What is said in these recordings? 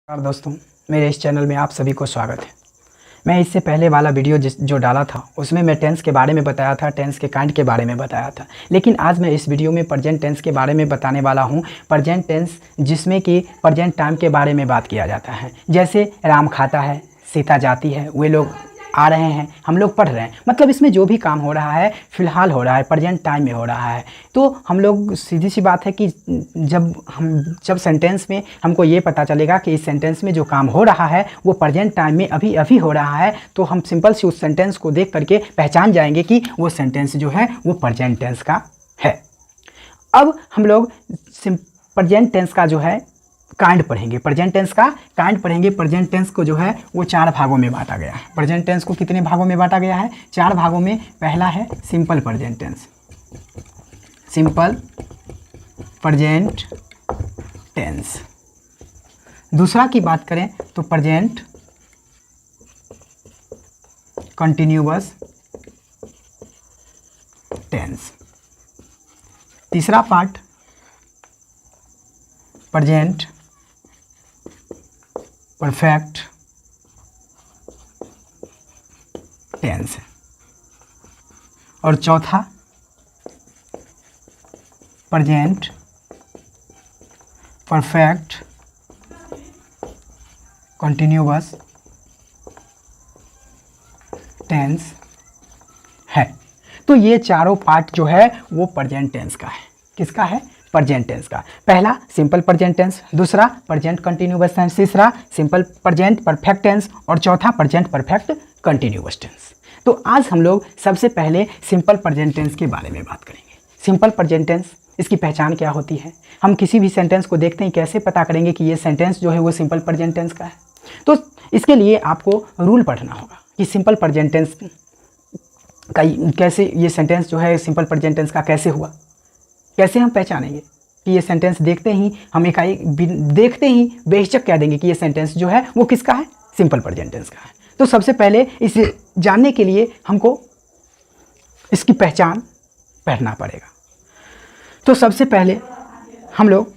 नमस्कार दोस्तों, मेरे इस चैनल में आप सभी को स्वागत है। मैं इससे पहले वाला वीडियो जो डाला था उसमें मैं टेंस के बारे में बताया था, टेंस के काइंड के बारे में बताया था। लेकिन आज मैं इस वीडियो में प्रेजेंट टेंस के बारे में बताने वाला हूं। प्रेजेंट टेंस जिसमें कि प्रेजेंट टाइम के बारे में बात किया जाता है। जैसे राम खाता है, सीता जाती है, वे लोग आ रहे हैं, हम लोग पढ़ रहे हैं, मतलब इसमें जो भी काम हो रहा है फ़िलहाल हो रहा है, प्रेजेंट टाइम में हो रहा है। तो हम लोग सीधी सी बात है कि जब सेंटेंस में हमको ये पता चलेगा कि इस सेंटेंस में जो काम हो रहा है वो प्रेजेंट टाइम में अभी अभी हो रहा है, तो हम सिंपल से उस सेंटेंस को देख करके पहचान जाएंगे कि वो सेंटेंस जो है वो प्रेजेंट टेंस का है। अब हम लोग प्रेजेंट टेंस का जो है काइंड पढ़ेंगे, प्रेजेंट टेंस का काइंड पढ़ेंगे। प्रेजेंट टेंस को जो है वो 4 भागों में बांटा गया है। प्रेजेंट टेंस को कितने भागों में बांटा गया है? 4 भागों में। पहला है simple present tense, simple present tense. दूसरा की बात करें तो प्रेजेंट कंटिन्यूअस टेंस। तीसरा पार्ट प्रेजेंट परफेक्ट टेंस है। और चौथा प्रेजेंट परफेक्ट कंटिन्यूअस टेंस है। तो ये चारों पार्ट जो है वो प्रेजेंट टेंस का है। किसका है? प्रेजेंट टेंस का। पहला सिंपल प्रेजेंट टेंस, दूसरा प्रेजेंट कंटिन्यूअस टेंस, तीसरा सिंपल प्रेजेंट परफेक्ट टेंस और चौथा प्रेजेंट परफेक्ट कंटिन्यूअस टेंस। तो आज हम लोग सबसे पहले सिंपल प्रेजेंट टेंस के बारे में बात करेंगे। सिंपल प्रेजेंट टेंस, इसकी पहचान क्या होती है? हम किसी भी सेंटेंस को देखते हैं, कैसे पता करेंगे कि ये सेंटेंस जो है वो सिंपल प्रेजेंट टेंस का है? तो इसके लिए आपको रूल पढ़ना होगा कि सिंपल प्रेजेंट टेंस का कैसे, ये सेंटेंस जो है सिंपल प्रेजेंट टेंस का कैसे हुआ, कैसे हम पहचानेंगे कि ये सेंटेंस देखते ही हम देखते ही बेहिचक कह देंगे कि ये सेंटेंस जो है वो किसका है? सिंपल प्रेजेंट टेंस का है। तो सबसे पहले इसे जानने के लिए हमको इसकी पहचान पढ़ना पड़ेगा। तो सबसे पहले हम लोग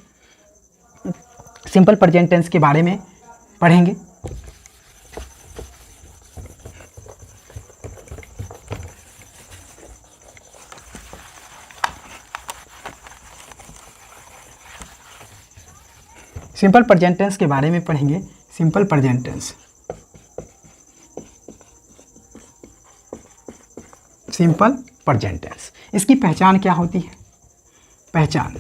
सिंपल प्रेजेंट टेंस के बारे में पढ़ेंगे। सिंपल प्रेजेंट टेंस के बारे में पढ़ेंगे। Simple present tense, simple present tense, इसकी पहचान क्या होती है? पहचान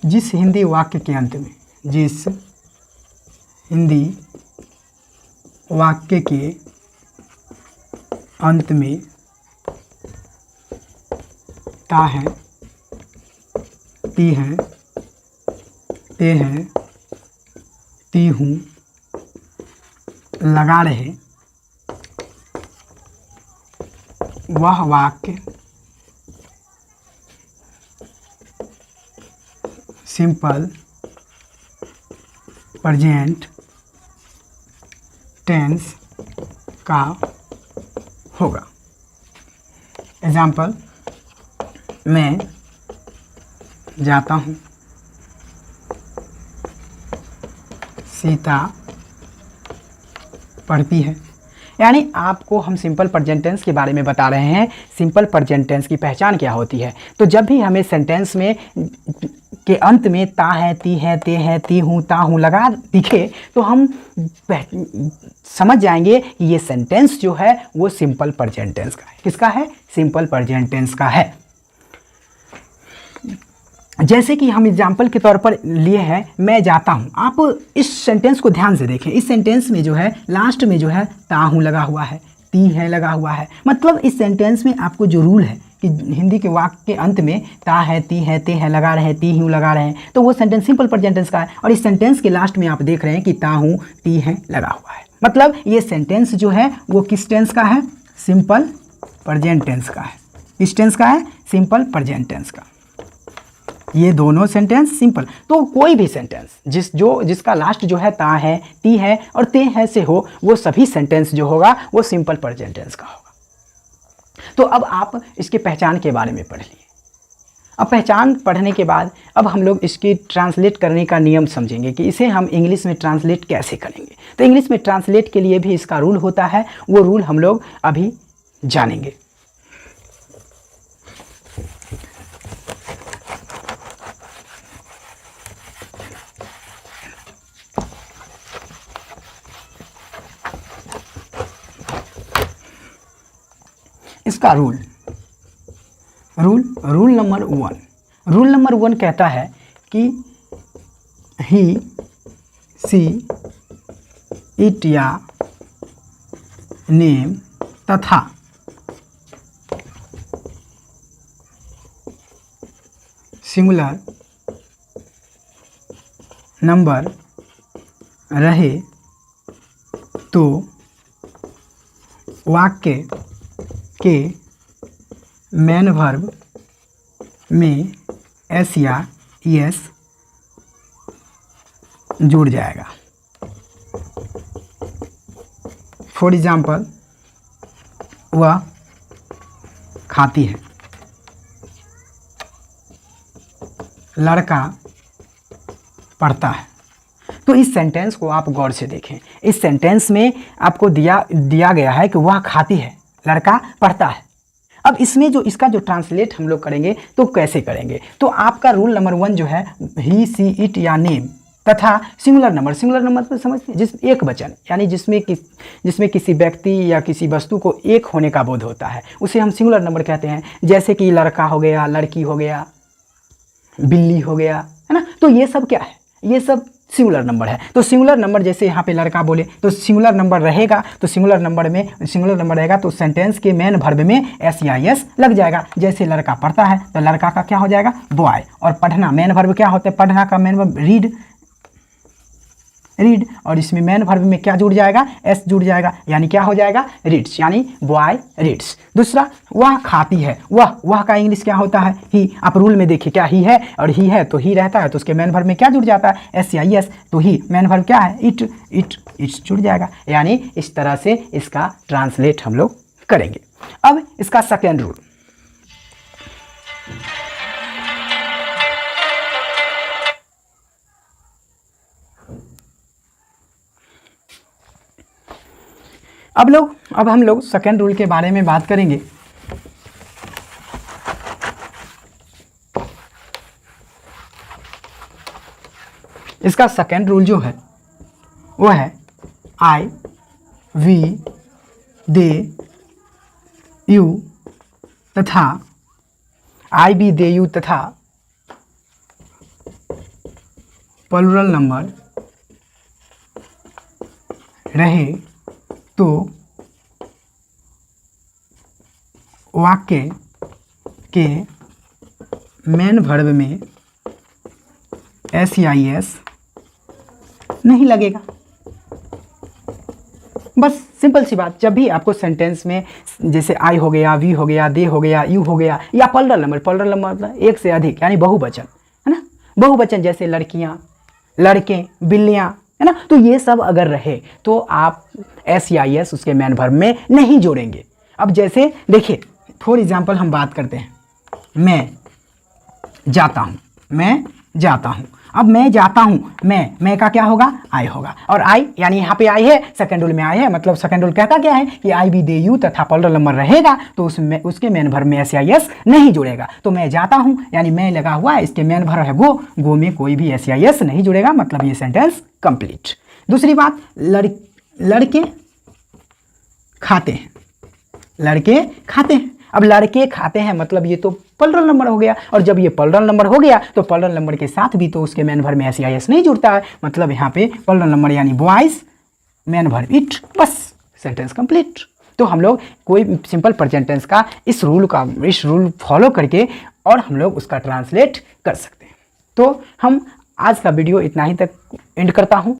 जिस हिंदी वाक्य के अंत में, जिस हिंदी वाक्य के अंत में ता है, ती है, ते हैं, ती हूँ लगा रहे, वह वाक्य सिंपल प्रेजेंट टेंस का होगा। एग्जाम्पल, मैं जाता हूँ, सीता पढ़ती है। यानी आपको हम सिंपल प्रेजेंट टेंस के बारे में बता रहे हैं, सिंपल प्रेजेंट टेंस की पहचान क्या होती है। तो जब भी हमें सेंटेंस में के अंत में ता है, ती है, ते है, ती हूँ, ता हूँ लगा दिखे तो हम समझ जाएंगे कि ये सेंटेंस जो है वो सिंपल प्रेजेंट टेंस का है। किसका है? सिंपल प्रेजेंट टेंस का है। जैसे कि हम एग्जाम्पल के तौर पर लिए हैं, मैं जाता हूँ। आप इस सेंटेंस को ध्यान से देखें। इस सेंटेंस में जो है लास्ट में जो है ता हूँ लगा हुआ है, ती है लगा हुआ है। मतलब इस सेंटेंस में आपको जो रूल है कि हिंदी के वाक्य के अंत में ता है, ती है, ते है लगा रहे हैं, ती हूँ लगा रहे हैं, तो वो सेंटेंस सिंपल प्रेजेंट टेंस का है। और इस सेंटेंस के लास्ट में आप देख रहे हैं कि ता हूँ, ती है लगा हुआ है। मतलब ये सेंटेंस जो है वो किस टेंस का है? सिंपल प्रेजेंट टेंस का है। किस टेंस का है? सिंपल प्रेजेंट टेंस का। ये दोनों सेंटेंस सिंपल। तो कोई भी सेंटेंस जिसका लास्ट जो है ता है, ती है और ते है से हो, वो सभी सेंटेंस जो होगा वो सिंपल प्रेजेंट टेंस का होगा। तो अब आप इसके पहचान के बारे में पढ़ लिए। अब पहचान पढ़ने के बाद अब हम लोग इसकी ट्रांसलेट करने का नियम समझेंगे कि इसे हम इंग्लिश में ट्रांसलेट कैसे करेंगे। तो इंग्लिश में ट्रांसलेट के लिए भी इसका रूल होता है, वो रूल हम लोग अभी जानेंगे। इसका रूल नंबर 1 कहता है कि ही, सी, इट या नेम तथा सिंगुलर नंबर रहे तो वाक्य के मेन वर्ब में एस या एस जुड़ जाएगा। फॉर एग्जाम्पल, वह खाती है, लड़का पढ़ता है। तो इस सेंटेंस को आप गौर से देखें। इस सेंटेंस में आपको दिया गया है कि वह खाती है, लड़का पढ़ता है। अब इसमें जो इसका जो ट्रांसलेट हम लोग करेंगे तो कैसे करेंगे? तो आपका रूल नंबर 1 जो है ही, सी, इट या नेम तथा सिंगुलर नंबर तो समझते हैं, जिस एक वचन यानी जिसमें किसी व्यक्ति या किसी वस्तु को एक होने का बोध होता है, उसे हम सिंगुलर नंबर कहते हैं। जैसे कि लड़का हो गया, लड़की हो गया, बिल्ली हो गया, है ना। तो ये सब क्या है? ये सब सिंगुलर नंबर है। तो सिंगुलर नंबर जैसे यहाँ पे लड़का बोले तो सिंगुलर नंबर रहेगा, तो सिंगुलर नंबर रहेगा तो सेंटेंस के मेन वर्ब में एस या एस लग जाएगा। जैसे लड़का पढ़ता है तो लड़का का क्या हो जाएगा? बॉय। और पढ़ना मेन वर्ब क्या होता है? पढ़ना का मेन वर्ब रीड, और इसमें मेन वर्ब में क्या जुड़ जाएगा? एस जुड़ जाएगा, यानी क्या हो जाएगा? रीड्स, यानी बॉय रीड्स। दूसरा, वह खाती है, वह का इंग्लिश क्या होता है? ही। आप रूल में देखिए, क्या ही है, और ही है तो ही रहता है, तो उसके मेन वर्ब में क्या जुड़ जाता है? एस या एस। तो ही मेन वर्ब क्या है? इट्स जुड़ जाएगा। यानी इस तरह से इसका ट्रांसलेट हम लोग करेंगे। अब इसका सेकेंड रूल, अब हम लोग सेकेंड रूल के बारे में बात करेंगे। इसका सेकेंड रूल जो है वो है आई, वी, दे, यू तथा आई, वी, दे, यू तथा प्लूरल नंबर रहे तो वाक्य के मेन वर्ब में एस या एस नहीं लगेगा। बस सिंपल सी बात। जब भी आपको सेंटेंस में जैसे आई हो गया, वी हो गया, दे हो गया, यू हो गया, या प्लूरल नंबर मतलब एक से अधिक यानी बहुवचन, है ना। बहुवचन जैसे लड़कियां, लड़के, बिल्लियां, है ना। तो ये सब अगर रहे तो आप एस या एस उसके मेन वर्ब में नहीं जोड़ेंगे। अब जैसे देखिए, फॉर एग्जाम्पल हम बात करते हैं, मैं जाता हूँ। अब मैं जाता हूँ, मैं का क्या होगा? आई होगा। और आई यानी यहाँ पे आई है, सेकंड रूल में आई है, मतलब सेकंड रूल कहता क्या है कि आई, वी, दे, यू तथा प्लूरल नंबर रहेगा तो उसमें उसके मेन वर्ब में एस या एस नहीं जुड़ेगा। तो मैं जाता हूँ यानी मैं लगा हुआ है, इसके मेन वर्ब है गो में कोई भी एस या एस नहीं जुड़ेगा, मतलब ये सेंटेंस कंप्लीट। दूसरी बात, लड़के खाते हैं। अब लड़के खाते हैं मतलब ये तो प्लूरल नंबर हो गया, और जब ये प्लूरल नंबर हो गया तो प्लूरल नंबर के साथ भी तो उसके मेन वर्ब में एस या एस नहीं जुड़ता है, मतलब यहाँ पे प्लूरल नंबर यानी बॉयज, मेन वर्ब इट, बस सेंटेंस कंप्लीट। तो हम लोग कोई सिंपल प्रेजेंट टेंस का इस रूल फॉलो करके और हम लोग उसका ट्रांसलेट कर सकते हैं। तो हम आज का वीडियो इतना ही तक एंड करता हूँ।